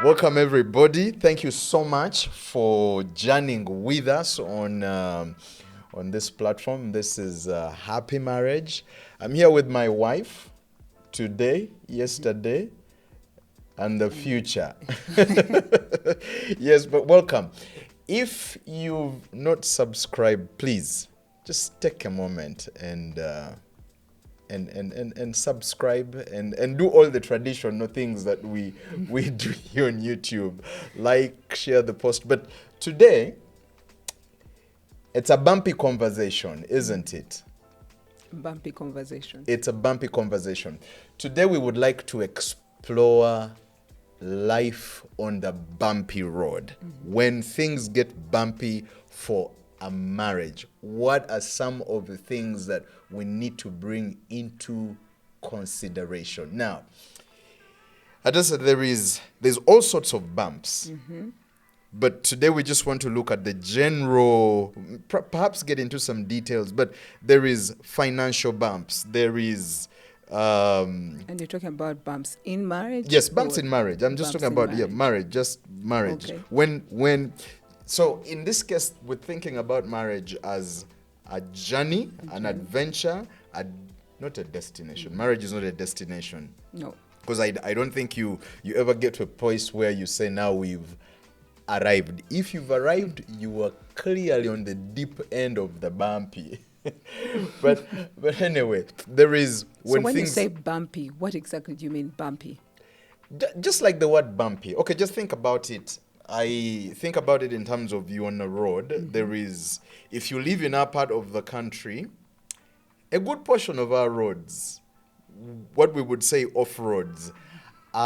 Welcome, everybody. Thank you so much for journeying with us on this platform. This is Happy Marriage. I'm here with my wife today, yesterday, and the future. Yes, but welcome. If you've not subscribed, please just take a moment and subscribe and do all the traditional things that we do here on YouTube. Like, share the post. But today, it's a bumpy conversation, isn't it? Bumpy conversation. It's a bumpy conversation. Today, we would like to explore life on the bumpy road. When things get bumpy for a marriage, what are some of the things that we need to bring into consideration? Now, I just said there's all sorts of bumps. But today we just want to look at the general, perhaps get into some details, but there is financial bumps. There is And you're talking about bumps in marriage? yes, bumps in marriage. I'm just bumps talking in about marriage, just marriage. Okay. So in this case, we're thinking about marriage as a journey, an adventure, not a destination. Marriage is not a destination. No. Because I don't think you ever get to a place where you say, now we've arrived. If you've arrived, you are clearly on the deep end of the bumpy. but anyway, there is So when you say bumpy, what exactly do you mean bumpy? just like the word bumpy. Okay, just think about it. I think about it in terms of you on a road. There is, if you live in our part of the country, a good portion of our roads, what we would say off-roads, they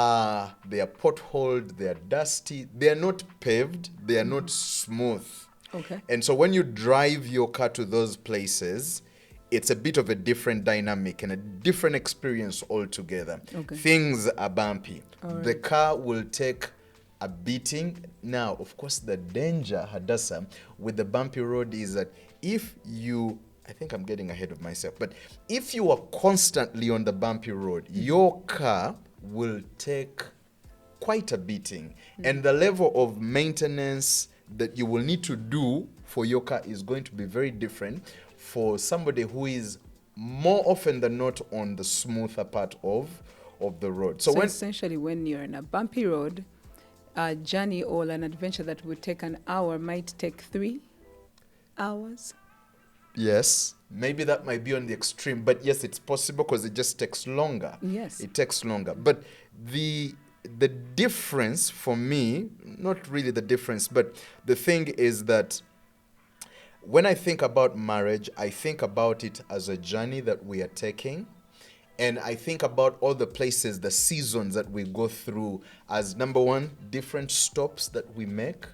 are potholed, they are dusty, they are not paved, they are not smooth. Okay. And so when you drive your car to those places, it's a bit of a different dynamic and a different experience altogether. Okay. Things are bumpy. All right. The car will take a beating. Now, of course, the danger, Hadassah, with the bumpy road is that if you, I think I'm getting ahead of myself, but if you are constantly on the bumpy road, your car will take quite a beating. And the level of maintenance that you will need to do for your car is going to be very different for somebody who is more often than not on the smoother part of the road. So essentially, when you're in a bumpy road, a journey or an adventure that would take an hour might take 3 hours. Yes, maybe that might be on the extreme, but yes, it's possible because it just takes longer. Yes. It takes longer. But the difference for me, not really the difference, but the thing is that when I think about marriage, I think about it as a journey that we are taking. And I think about all the places, the seasons that we go through as, number one, different stops that we make.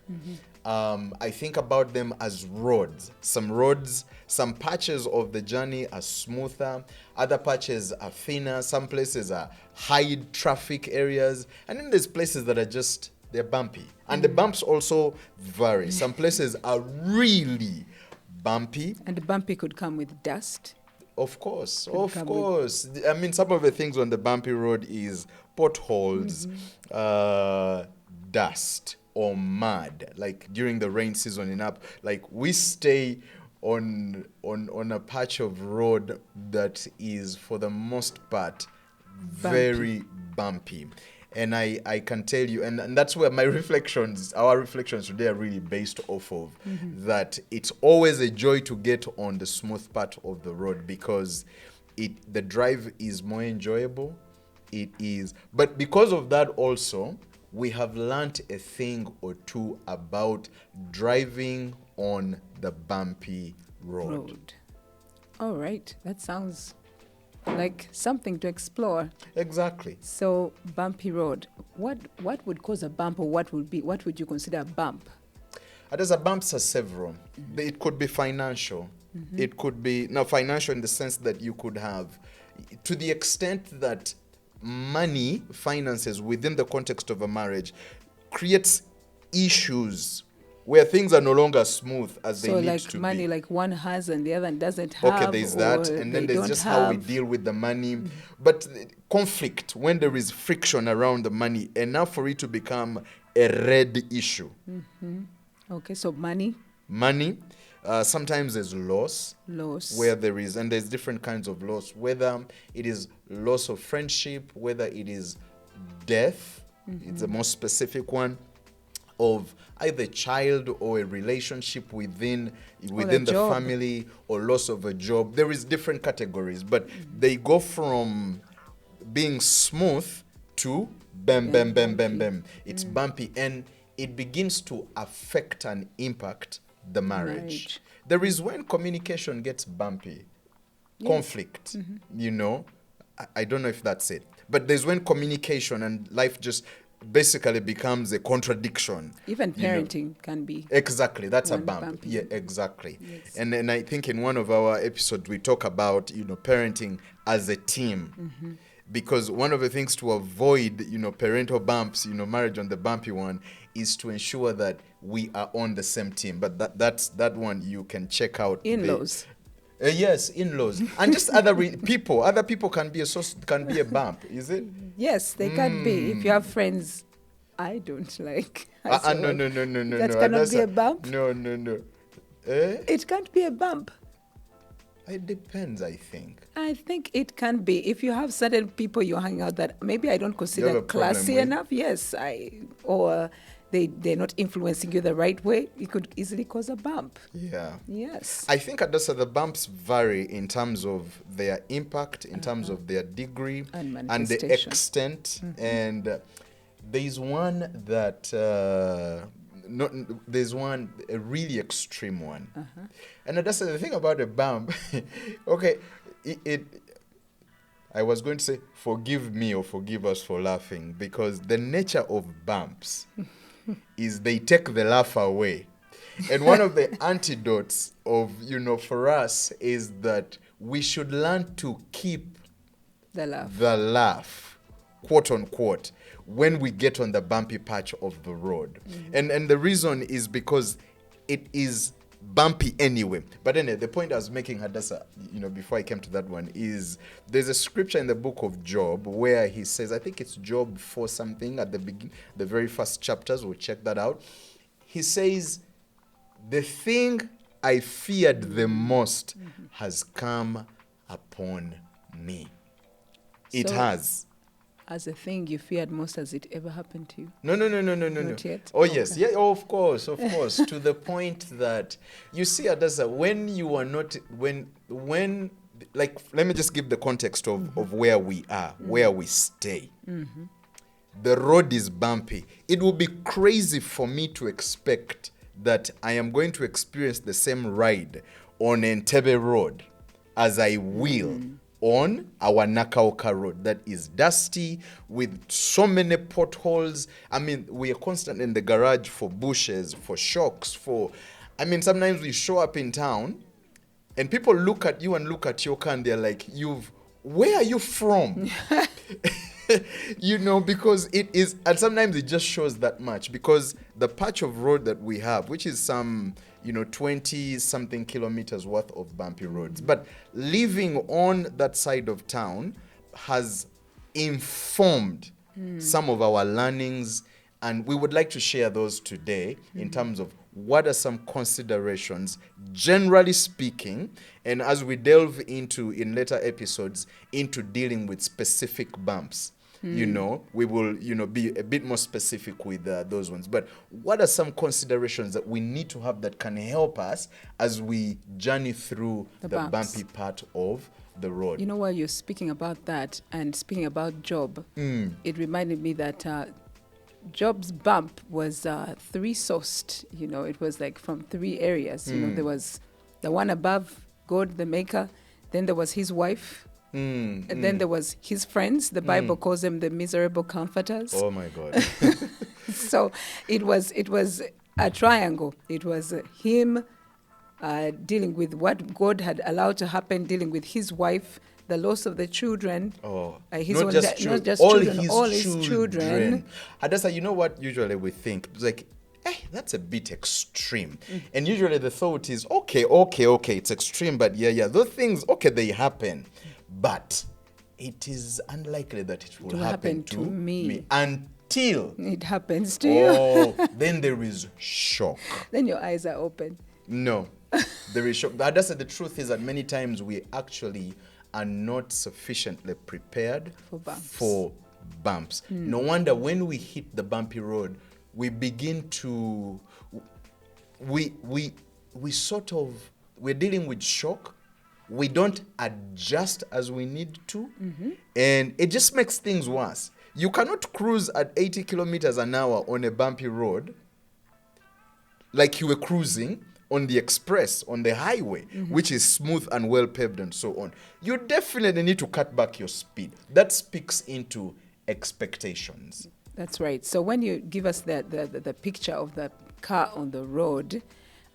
I think about them as roads. Some patches of the journey are smoother. Other patches are thinner. Some places are high traffic areas. And then there's places that are just, they're bumpy. And the bumps also vary. Some places are really bumpy. And the bumpy could come with dust. Of course. I mean, some of the things on the bumpy road is potholes, dust or mud. Like during the rain season like we stay on a patch of road that is for the most part very bumpy. And I can tell you, and that's where our reflections today are really based off of, that it's always a joy to get on the smooth part of the road because the drive is more enjoyable. It is. But because of that also, we have learned a thing or two about driving on the bumpy road. All right. That sounds like something to explore. Exactly. So bumpy road. What would cause a bump, or what would you consider a bump? There's bumps are several. It could be financial. It could be financial in the sense that you could have, to the extent that finances within the context of a marriage creates issues where things are no longer smooth as So they need like to money, be. like one has and the other doesn't Okay, have, there's or that, and they then there's don't just how we have. deal with the money. But conflict, when there is friction around the money, enough for it to become a red issue. Okay, so money, Money, sometimes there's loss, loss. where there is, and there's different kinds of loss, whether it is loss of friendship, whether it is death, it's a more specific one, of either a child or a relationship within the job. family, or loss of a job. There is different categories, but they go from being smooth to bam bam bam bam Bumpy. bam. It's bumpy, and it begins to affect and impact the marriage. There is when communication gets bumpy, Yes. conflict, I don't know if that's it, but there's when communication and life just basically becomes a contradiction. Even you know. parenting can be. Exactly, that's a One bump. bumpy. Yeah, exactly. Yes. And I think in one of our episodes we talk about parenting as a team, because one of the things to avoid parental bumps, marriage on the bumpy one, is to ensure that we are on the same team. But that's that one you can check out. In-laws. Yes, in-laws, and just other people. Other people can be a bump. Is it? Yes, they can be. If you have friends I don't like. No. That cannot be a bump? No. Eh? It can't be a bump. It depends, I think. I think it can be. If you have certain people you hang out that maybe I don't You have consider a problem classy with? enough, yes, or they're not influencing you the right way, it could easily cause a bump. Yeah. Yes. I think Adasa, the bumps vary in terms of their impact, in terms of their degree, And the manifestation. extent. And there's one that, there's one, a really extreme one. And Adasa, the thing about a bump, okay, I was going to say, forgive me or forgive us for laughing, because the nature of bumps is they take the laugh away. And one of the antidotes of, for us is that we should learn to keep The laugh. the laugh, quote unquote, when we get on the bumpy patch of the road. And the reason is because it is bumpy anyway. But anyway, the point I was making, Hadassah, before I came to that one, is there's a scripture in the book of Job where he says, I think it's Job 4 something at the beginning, the very first chapters, we'll check that out. He says, the thing I feared the most has come upon me. It So- has. As a thing you feared most, has it ever happened to you? No. Not yet? Oh, yes. Okay. Yeah, of course. To the point that, you see, Adasa, when you are not, when, like, let me just give the context of where we are, where we stay. The road is bumpy. It would be crazy for me to expect that I am going to experience the same ride on Entebbe Road as I will on our Nakaoka Road that is dusty with so many potholes. I mean, we are constant in the garage for bushes, for shocks, sometimes we show up in town and people look at you and look at your car and they're like, where are you from? Because it is, and sometimes it just shows that much, because the patch of road that we have, which is some 20 something kilometers worth of bumpy roads, but living on that side of town has informed some of our learnings, and we would like to share those today in terms of what are some considerations, generally speaking, and as we delve into, in later episodes, into dealing with specific bumps. We will, be a bit more specific with those ones. But what are some considerations that we need to have that can help us as we journey through the bumps. bumpy part of the road? While you're speaking about that and speaking about Job, it reminded me that Job's bump was three-sourced. It was like from three areas. There was the one above God, the maker. Then there was his wife. And then there was his friends. The Bible calls them the miserable comforters. Oh my God. So it was a triangle. It was him dealing with what God had allowed to happen, dealing with his wife, the loss of the children. Not just not just all children, all his children. Hadassah, you know what usually we think? It's like, that's a bit extreme. And usually the thought is, okay, it's extreme, but yeah, those things, okay, they happen. But it is unlikely that it will happen to me until it happens to you. then there is shock. Then your eyes are open. No, there is shock. That's the truth is that many times we actually are not sufficiently prepared for bumps. No wonder when we hit the bumpy road, we begin to, we're dealing with shock. We don't adjust as we need to. And it just makes things worse. You cannot cruise at 80 kilometers an hour on a bumpy road like you were cruising on the express, on the highway, which is smooth and well paved and so on. You definitely need to cut back your speed. That speaks into expectations. That's right. So when you give us the picture of the car on the road,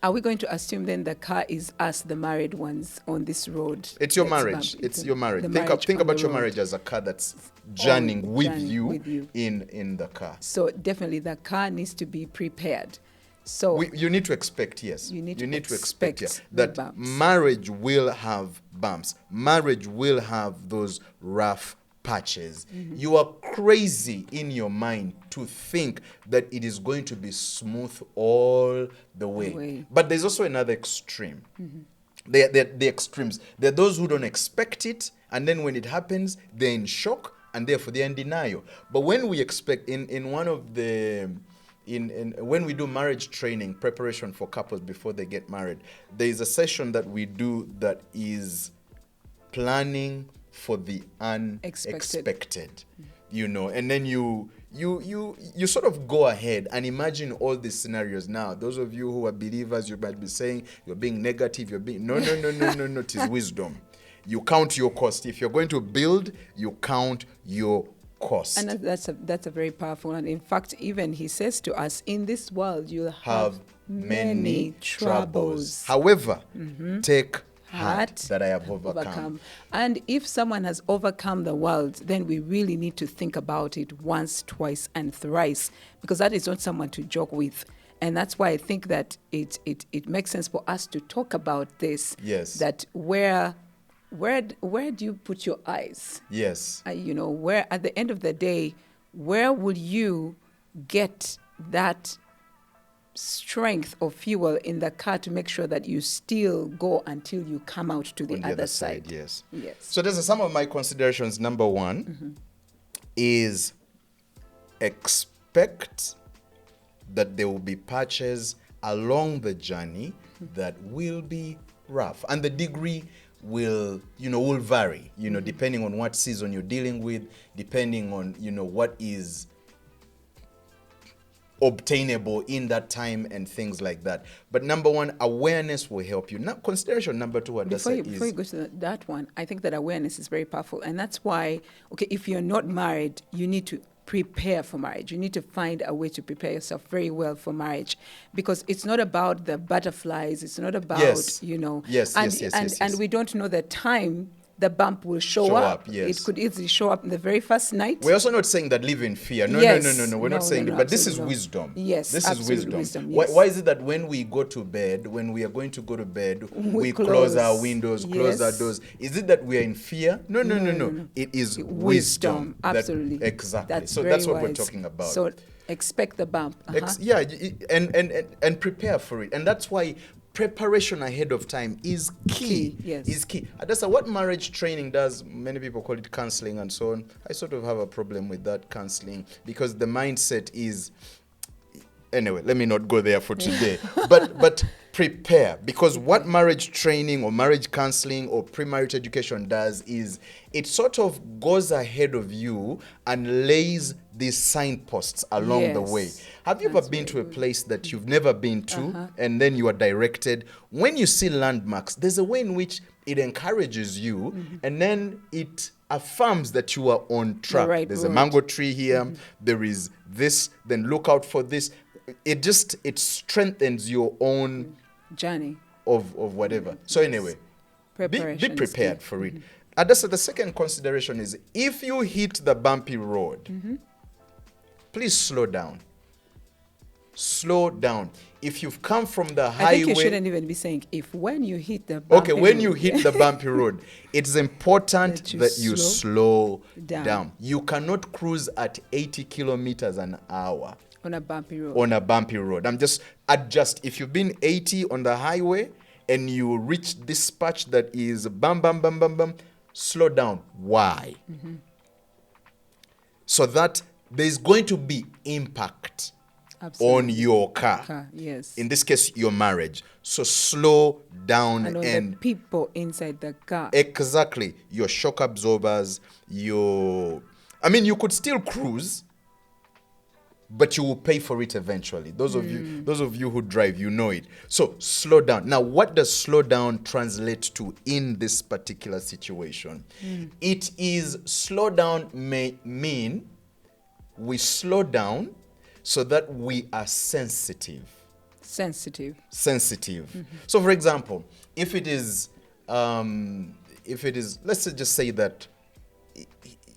are we going to assume then the car is us, the married ones, on this road? It's your marriage. It's your marriage. Think about your marriage as a car that's journeying with you in the car. So definitely the car needs to be prepared. So you need to expect, yes. You need to expect that bumps. Marriage will have bumps. Marriage will have those rough patches. You are crazy in your mind to think that it is going to be smooth all the way. But there's also another extreme. They're the extremes. There are those who don't expect it, and then when it happens, they're in shock, and therefore they're in denial. But when we expect, in one of the... when we do marriage training, preparation for couples before they get married, there is a session that we do that is planning for the unexpected. And then you sort of go ahead and imagine all these scenarios. Now, those of you who are believers, you might be saying you're being negative, no, it is wisdom. You count your cost. If you're going to build, you count your cost. And that's a very powerful one. In fact, even he says to us, in this world you'll have many troubles. However, take heart that I have overcome. And if someone has overcome the world, then we really need to think about it once, twice, and thrice, because that is not someone to joke with. And that's why I think that it makes sense for us to talk about this. Yes. That where do you put your eyes? Yes. Where at the end of the day, where will you get that strength or fuel in the car to make sure that you still go until you come out to the other side? Yes. Yes. So there's some of my considerations. Number one is expect that there will be patches along the journey that will be rough, and the degree will vary, depending on what season you're dealing with, depending on, what is obtainable in that time and things like that. But number one, awareness will help you. Now, consideration number two, before you go to that one, I think that awareness is very powerful. And that's why, if you're not married, you need to prepare for marriage. You need to find a way to prepare yourself very well for marriage, because it's not about the butterflies. It's not about, Yes, and we don't know the time the bump will show up. Yes. It could easily show up in the very first night. We're also not saying that live in fear. No. We're not saying that. But this is wisdom. Yes, this is wisdom. Yes. Why is it that when we go to bed, when we are going to go to bed, we close our windows, close our doors? Is it that we are in fear? No. It is wisdom. Absolutely. Exactly. So that's what we're talking about. So expect the bump. And prepare for it. And that's why preparation ahead of time is key. Yes. Is key. That's what marriage training does. Many people call it counseling and so on. I sort of have a problem with that counseling, because the mindset is, anyway, let me not go there for today. But prepare, because what marriage training or marriage counseling or pre-marriage education does is it sort of goes ahead of you and lays these signposts along the way. Have you ever been to a place that you've never been to, and then you are directed? When you see landmarks, there's a way in which it encourages you, and then it affirms that you are on track. There's a mango tree here, there is this, then look out for this. It strengthens your own journey of whatever. So anyway, be prepared for it. And that's the second consideration is, if you hit the bumpy road, please slow down. slow down. If you've come from the I highway, think you shouldn't even be saying if when you hit the okay, bumpy when you road, hit the bumpy road, it's important That you that you slow down. down. You cannot cruise at 80 kilometers an hour on a bumpy road. on a bumpy road. I'm just adjust. If you've been 80 on the highway and you reach this patch that is bam, bam, bam, bam, bam, slow down. Why? So that there's going to be impact Absolutely. on your car. Yes. In this case, your marriage. So slow down and on and the people inside the car. exactly, your shock absorbers, you could still cruise, but you will pay for it eventually. Those of you who drive, you know it. So slow down. Now, what does slow down translate to in this particular situation? It is slow down may mean we slow down so that we are sensitive. Sensitive. So, for example, if it is, let's just say that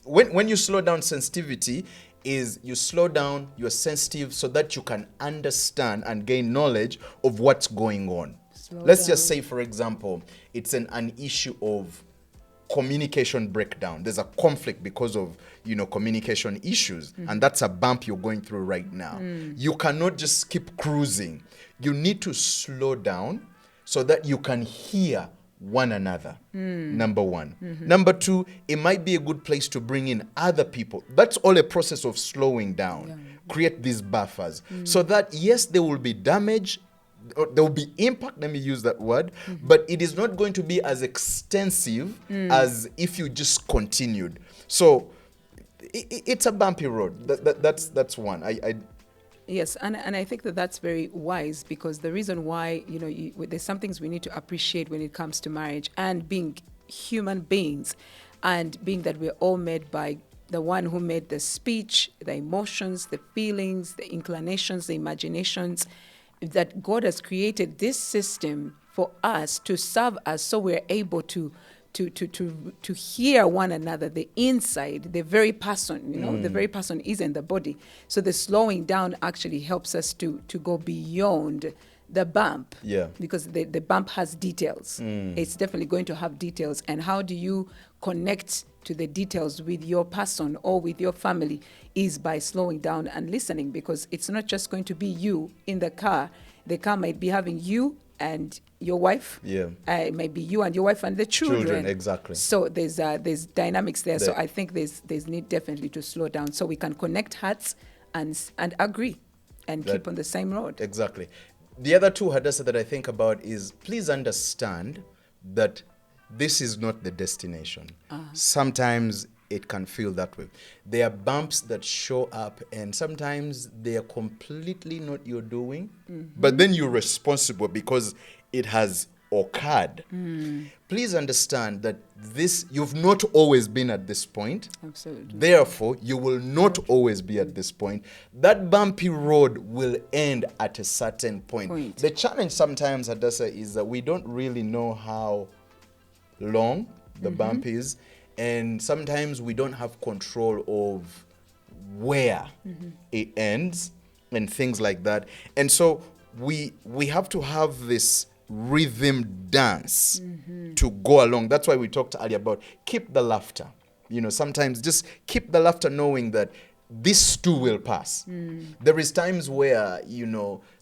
when you slow down, sensitivity is you slow down, you're sensitive so that you can understand and gain knowledge of what's going on. Let's just say, for example, it's an issue of communication breakdown. There's a conflict because of, communication issues. And that's a bump you're going through right now. You cannot just keep cruising. You need to slow down so that you can hear one another. Number one. Number two, it might be a good place to bring in other people. That's all a process of slowing down. Create these buffers so that, yes, there will be damage, there will be impact, let me use that word, but it is not going to be as extensive as if you just continued. So it's a bumpy road. That's one. Yes, and I think that's very wise, because the reason why, there's some things we need to appreciate when it comes to marriage and being human beings, and being that we're all made by the one who made the speech, the emotions, the feelings, the inclinations, the imaginations, that God has created this system for us to serve us, so we're able to hear one another, the inside, the very person, the very person is in the body. So the slowing down actually helps us to go beyond the bump. Yeah. Because the bump has details. It's definitely going to have details. And how do you connect to the details with your person or with your family is by slowing down and listening, because it's not just going to be you in the car. The car might be having you and your wife. Yeah. It might be you and your wife and the children. Exactly. So there's dynamics there. So I think there's need definitely to slow down so we can connect hearts and agree and keep on the same road. Exactly. The other two, Hadassah, that I think about is, please understand that this is not the destination. Sometimes it can feel that way. There are bumps that show up, and sometimes they are completely not your doing, but then you're responsible because it has occurred. Please understand that you've not always been at this point. Absolutely. Therefore, you will not always be at this point. That bumpy road will end at a certain point. The challenge sometimes, Hadassah, is that we don't really know how long the bump is, and sometimes we don't have control of where it ends and things like that. And so we have to have this rhythm dance to go along. That's why we talked earlier about keep the laughter. Sometimes just keep the laughter, knowing that this too will pass. There is times where,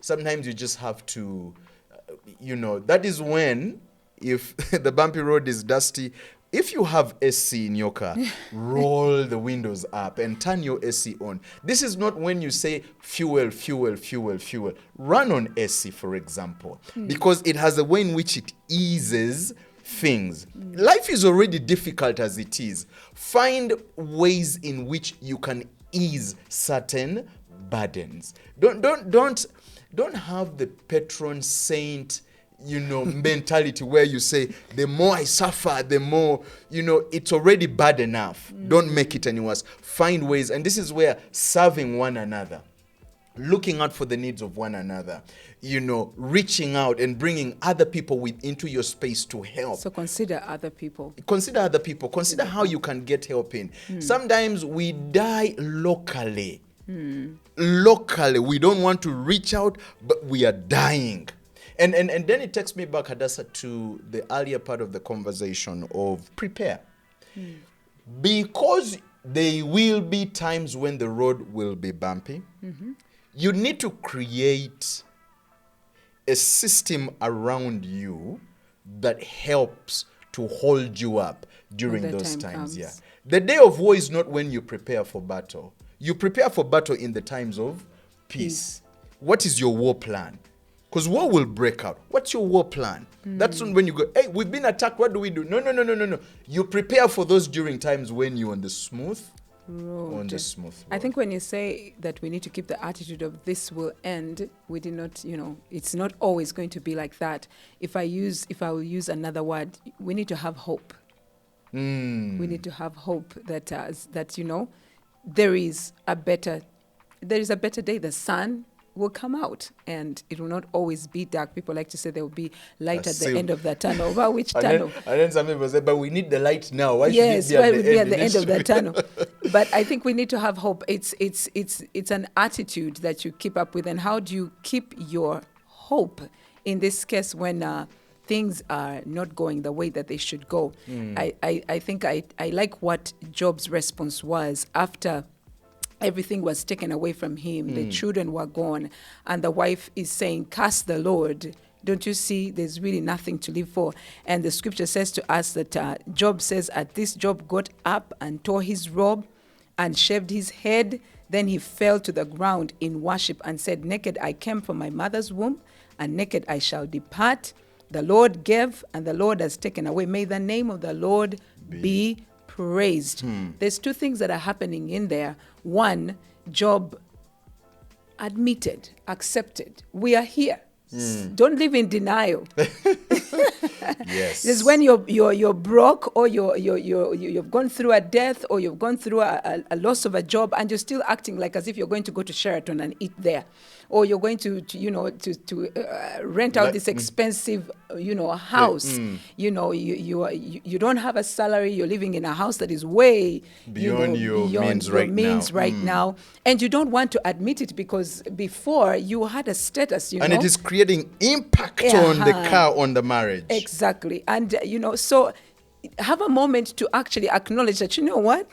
sometimes you just have to, that is when, if the bumpy road is dusty, if you have AC in your car, roll the windows up and turn your AC on. This is not when you say fuel. Run on AC, for example, because it has a way in which it eases things. Life is already difficult as it is. Find ways in which you can ease certain burdens. Don't have the patron saint mentality where you say, the more I suffer, the more, it's already bad enough. Don't make it any worse. Find ways. And this is where serving one another, looking out for the needs of one another, reaching out and bringing other people into your space to help. So consider other people. Consider how you can get help in. Sometimes we die locally. Locally, we don't want to reach out, but we are dying. And then it takes me back, Hadassah, to the earlier part of the conversation of prepare. Because there will be times when the road will be bumpy. You need to create a system around you that helps to hold you up during When the those time times. comes. Yeah. The day of war is not when you prepare for battle. You prepare for battle in the times of peace. What is your war plan? Because war will break out. What's your war plan? That's when you go, hey, we've been attacked. What do we do? No. You prepare for those during times when you're on the smooth Road. road. I think when you say that we need to keep the attitude of this will end, we did not, it's not always going to be like that. If I will use another word, we need to have hope. We need to have hope that there is a better day. The sun will come out and it will not always be dark. People like to say there will be light at the end of the tunnel. Well, which tunnel? And then some people say, but we need the light now. Why Yes, should why it would be be at at the the end? end of the tunnel? But I think we need to have hope. It's an attitude that you keep up with. And how do you keep your hope in this case when things are not going the way that they should go? I think I like what Job's response was after everything was taken away from him. The children were gone. And the wife is saying, curse the Lord. Don't you see? There's really nothing to live for. And the scripture says to us that Job says, at this Job got up and tore his robe and shaved his head. Then he fell to the ground in worship and said, naked I came from my mother's womb, and naked I shall depart. The Lord gave, and the Lord has taken away. May the name of the Lord be praised. There's two things that are happening in there. One, Job admitted, accepted, we are here. Don't live in denial. Yes. This is when you're broke, or you've gone through a death, or you've gone through a loss of a job, and you're still acting like as if you're going to go to Sheraton and eat there, or you're going to rent out this expensive house. You don't have a salary. You're living in a house that is way Beyond your means right now, and you don't want to admit it because before you had a status. And it is creating impact on the car, on the marriage. Exactly. And, so have a moment to actually acknowledge that, you know what?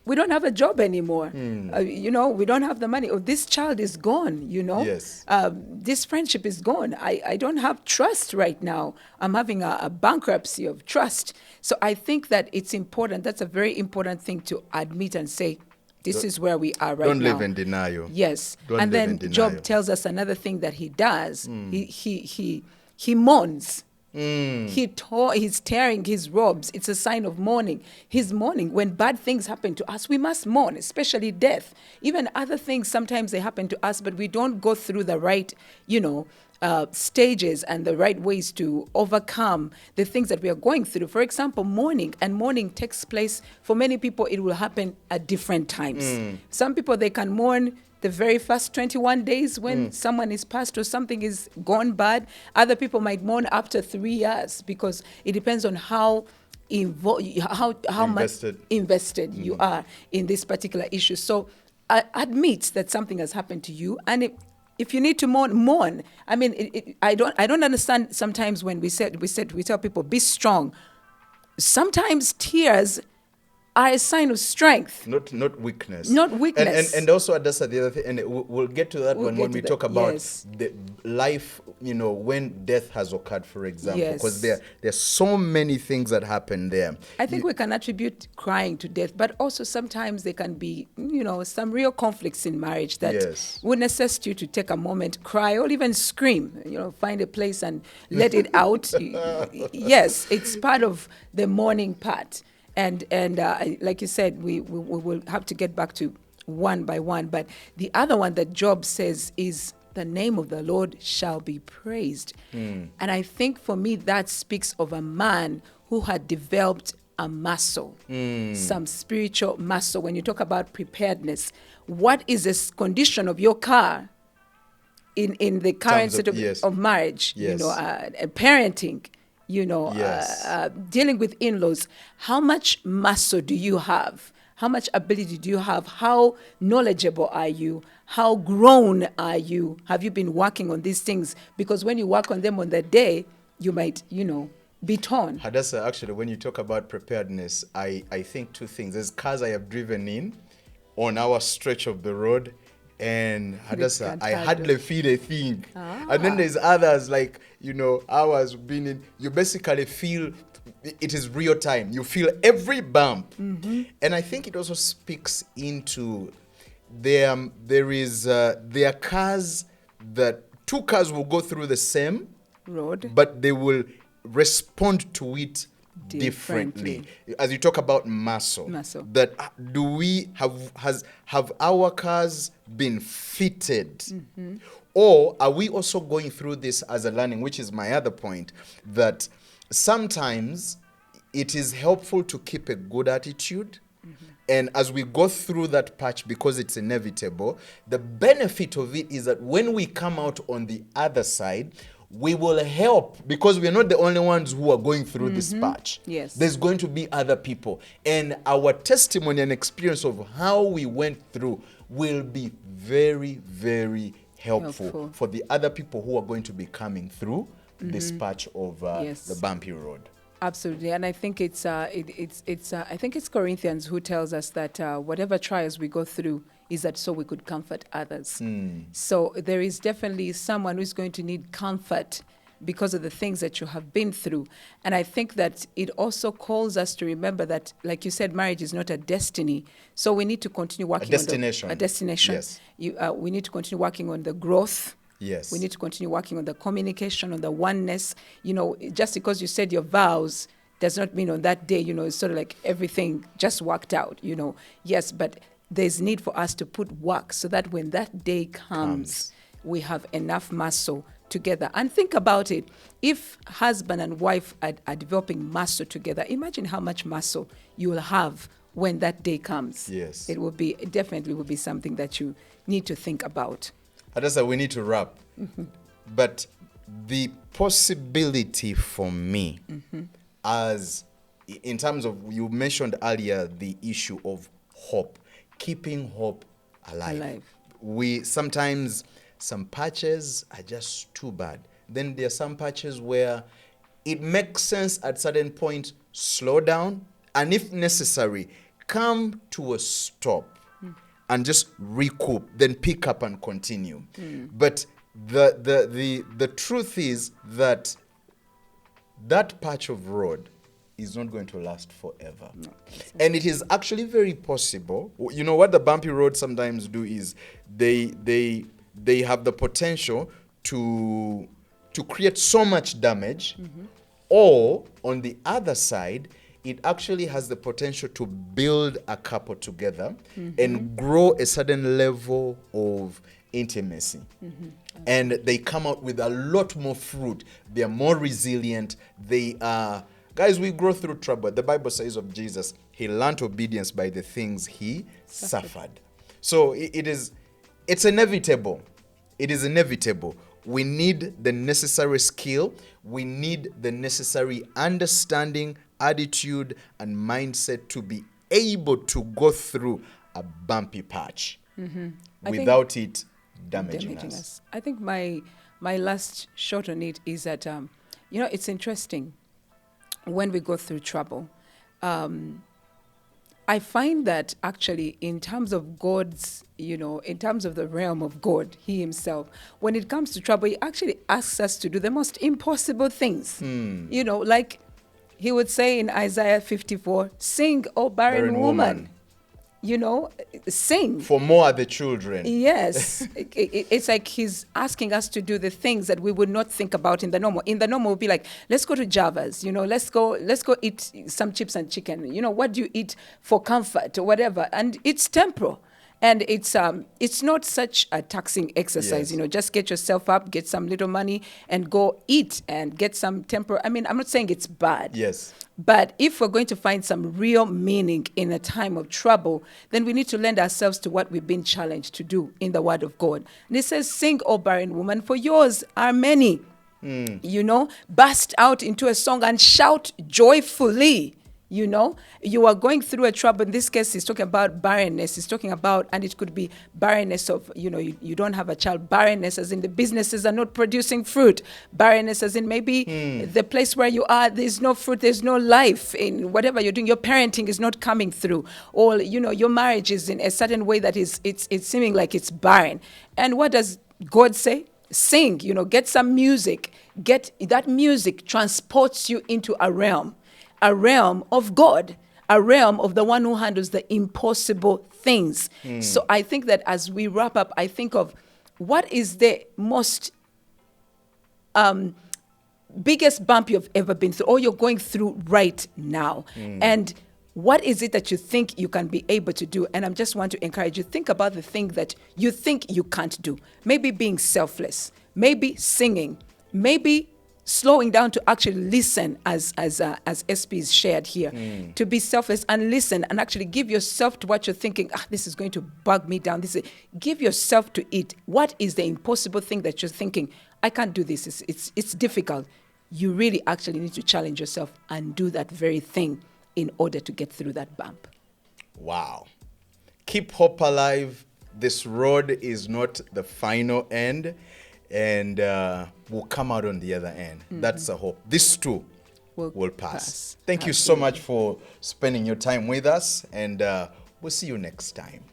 We don't have a job anymore. We don't have the money. Or this child is gone, Yes. This friendship is gone. I don't have trust right now. I'm having a bankruptcy of trust. So I think that it's important. That's a very important thing to admit and say, this is where we are right now. Don't live in denial. Yes. Don't And live then in denial. Job tells us another thing that he does. He mourns. He's tearing his robes. It's a sign of mourning. He's mourning. When bad things happen to us, we must mourn, especially death. Even other things, sometimes they happen to us, but we don't go through the right, stages and the right ways to overcome the things that we are going through. For example, mourning. And mourning takes place, for many people, it will happen at different times. Some people, they can mourn the very first 21 days when someone is passed or something is gone bad. Other people might mourn after 3 years, because it depends on how much invested you are in this particular issue. So admit that something has happened to you, and if you need to mourn. I mean, I don't understand sometimes when we tell people be strong. Sometimes tears are a sign of strength. Not weakness. Not weakness. And also, Adassa, the other thing, and we'll get to that when we talk about the life, when death has occurred, for example. Yes. Because there's so many things that happen there. I think we can attribute crying to death, but also sometimes there can be, some real conflicts in marriage that would necessitate you to take a moment, cry, or even scream, find a place and let it out. Yes, it's part of the mourning part. And like you said, we will have to get back to one by one. But the other one that Job says is, the name of the Lord shall be praised. And I think for me, that speaks of a man who had developed a muscle, some spiritual muscle. When you talk about preparedness, what is the condition of your car in the current state of marriage, parenting, dealing with in-laws? How much muscle do you have? How much ability do you have? How knowledgeable are you? How grown are you? Have you been working on these things? Because when you work on them on the day, you might, be torn. Hadassah, actually, when you talk about preparedness, I think two things. There's cars I have driven in on our stretch of the road, and Hadassah, I hardly feel a thing. And then there's others like, hours being in, you basically feel it is real time. You feel every bump. And I think it also speaks into there are cars that two cars will go through the same road, but they will respond to it differently. As you talk about muscle. That do we have our cars been fitted, or are we also going through this as a learning, which is my other point, that sometimes it is helpful to keep a good attitude. And as we go through that patch, because it's inevitable, the benefit of it is that when we come out on the other side, we will help, because we're not the only ones who are going through this patch. Yes. There's going to be other people. And our testimony and experience of how we went through will be very, very helpful for the other people who are going to be coming through this patch of the bumpy road. Absolutely, and I think I think it's Corinthians who tells us that whatever trials we go through is that so we could comfort others. So there is definitely someone who's going to need comfort because of the things that you have been through. And I think that it also calls us to remember that, like you said, marriage is not a destiny. So we need to continue working on a destination. Yes. We need to continue working on the growth. Yes. We need to continue working on the communication, on the oneness. Just because you said your vows does not mean on that day, it's sort of like everything just worked out, Yes, but there's need for us to put work so that when that day comes, we have enough muscle together. And think about it. If husband and wife are developing muscle together, imagine how much muscle you will have when that day comes. Yes. It definitely will be something that you need to think about. Adasa, we need to wrap. But the possibility for me, as in terms of, you mentioned earlier the issue of hope, keeping hope alive. We sometimes, some patches are just too bad. Then there are some patches where it makes sense at certain point, slow down, and if necessary, come to a stop. And just recoup, then pick up and continue. But the truth is that patch of road is not going to last forever. No, and it is actually very possible. What the bumpy roads sometimes do is they have the potential to create so much damage, or on the other side, it actually has the potential to build a couple together and grow a certain level of intimacy. And they come out with a lot more fruit. They are more resilient. Guys, we grow through trouble. The Bible says of Jesus, he learned obedience by the things he suffered. So it's inevitable. It is inevitable. We need the necessary skill. We need the necessary understanding, attitude, and mindset to be able to go through a bumpy patch without it damaging us. I think my last shot on it is that, it's interesting when we go through trouble. I find that actually in terms of God's, in terms of the realm of God, he himself, when it comes to trouble, he actually asks us to do the most impossible things. Like he would say in Isaiah 54, sing, O barren woman. Sing. For more are the children. Yes. It's like he's asking us to do the things that we would not think about in the normal. In the normal, we'll be like, let's go to Java's, let's go eat some chips and chicken. What do you eat for comfort or whatever? And it's temporal. And it's not such a taxing exercise, Yes. Just get yourself up, get some little money and go eat and get some temporal. I mean, I'm not saying it's bad. Yes. But if we're going to find some real meaning in a time of trouble, then we need to lend ourselves to what we've been challenged to do in the Word of God. And it says, sing, O barren woman, for yours are many. Burst out into a song and shout joyfully. You know, you are going through a trouble. In this case, he's talking about barrenness. He's talking about, and it could be barrenness of, you don't have a child. Barrenness as in the businesses are not producing fruit. Barrenness as in maybe the place where you are, there's no fruit, there's no life in whatever you're doing. Your parenting is not coming through. Or, your marriage is in a certain way that it's seeming like it's barren. And what does God say? Sing, get some music. Get that music transports you into a realm of God, a realm of the one who handles the impossible things. So I think that as we wrap up, I think of what is the most biggest bump you've ever been through, or you're going through right now. And what is it that you think you can be able to do? And I just want to encourage you, think about the thing that you think you can't do. Maybe being selfless, maybe singing, maybe slowing down to actually listen, as SP's shared here, to be selfless and listen and actually give yourself to what you're thinking. This is going to bug me down. Give yourself to it. What is the impossible thing that you're thinking? I can't do this. It's difficult. You really actually need to challenge yourself and do that very thing in order to get through that bump. Wow. Keep hope alive. This road is not the final end. And we'll come out on the other end. That's the hope. This too will pass. Thank you so much for spending your time with us, and we'll see you next time.